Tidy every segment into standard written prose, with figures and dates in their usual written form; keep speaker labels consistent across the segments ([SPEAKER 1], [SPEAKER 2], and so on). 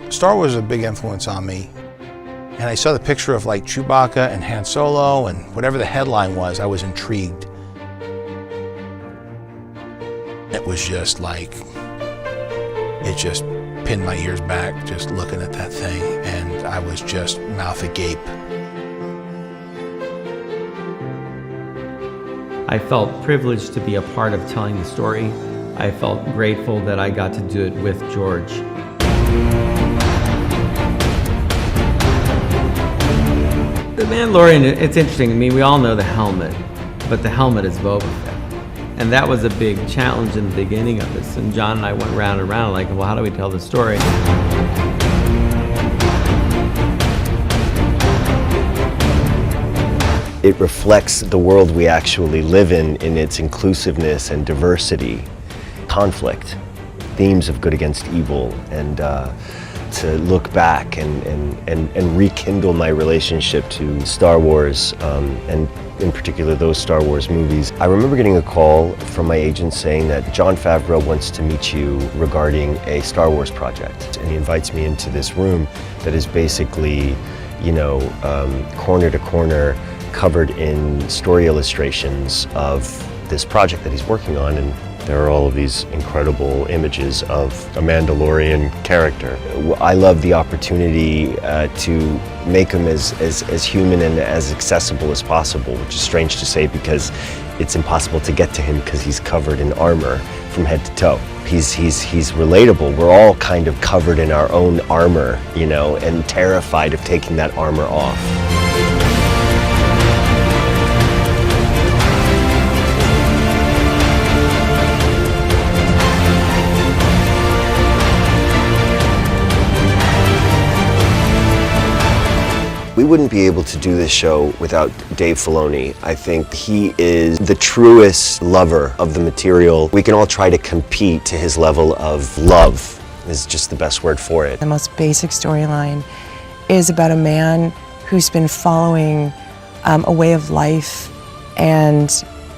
[SPEAKER 1] Star Wars was a big influence on me. And I saw the picture of like Chewbacca and Han Solo and whatever the headline was, I was intrigued. It was just like, it just pinned my ears back just looking at that thing, and I was just mouth agape.
[SPEAKER 2] I felt privileged to be a part of telling the story. I felt grateful that I got to do it with George. The Mandalorian, it's interesting. I mean, we all know the helmet, but the helmet is Boba Fett. And that was a big challenge in the beginning of this. And John and I went round and round like, well, how do we tell the story?
[SPEAKER 3] It reflects the world we actually live in its inclusiveness and diversity, conflict, themes of good against evil, and to look back and rekindle my relationship to Star Wars, and in particular those Star Wars movies. I remember getting a call from my agent saying that Jon Favreau wants to meet you regarding a Star Wars project. And he invites me into this room that is basically, you know, corner to corner, covered in story illustrations of this project that he's working on. And there are all of these incredible images of a Mandalorian character. I love the opportunity to make him as human and as accessible as possible, which is strange to say because it's impossible to get to him because he's covered in armor from head to toe. He's relatable. We're all kind of covered in our own armor, you know, and terrified of taking that armor off. We wouldn't be able to do this show without Dave Filoni. I think he is the truest lover of the material. We can all try to compete to his level of love, is just the best word for it.
[SPEAKER 4] The most basic storyline is about a man who's been following a way of life and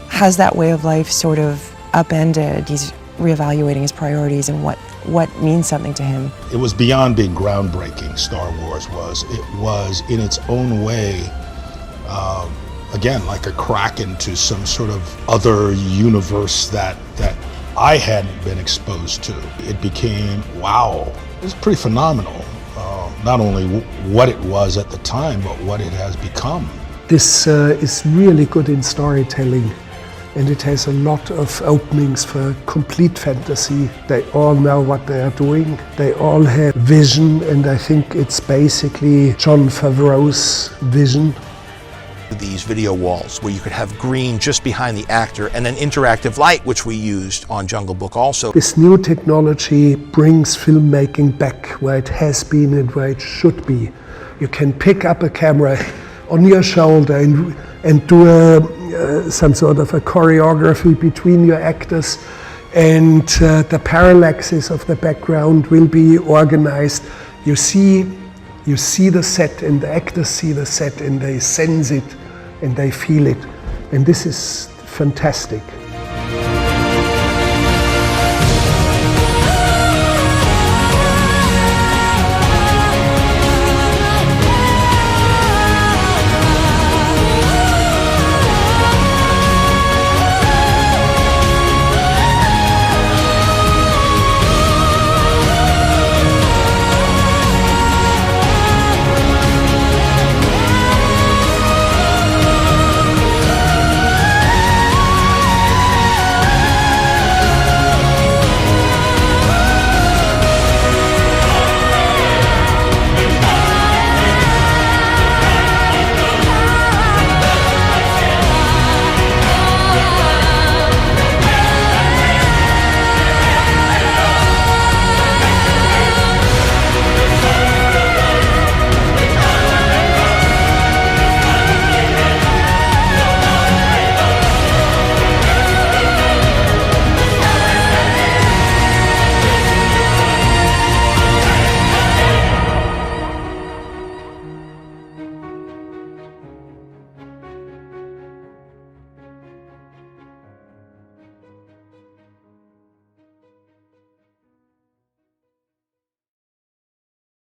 [SPEAKER 4] has that way of life sort of upended. He's reevaluating his priorities and what means something to him.
[SPEAKER 5] It was beyond being groundbreaking, Star Wars was. It was, in its own way, again, like a crack into some sort of other universe that I hadn't been exposed to. It became, wow, it was pretty phenomenal. Not only what it was at the time, but what it has become.
[SPEAKER 6] This is really good in storytelling. And it has a lot of openings for complete fantasy. They all know what they are doing. They all have vision, and I think it's basically Jon Favreau's vision.
[SPEAKER 1] These video walls where you could have green just behind the actor and then interactive light, which we used on Jungle Book also.
[SPEAKER 6] This new technology brings filmmaking back where it has been and where it should be. You can pick up a camera on your shoulder and do some sort of a choreography between your actors, and the parallaxes of the background will be organized. You see the set, and the actors see the set, and they sense it and they feel it, and this is fantastic.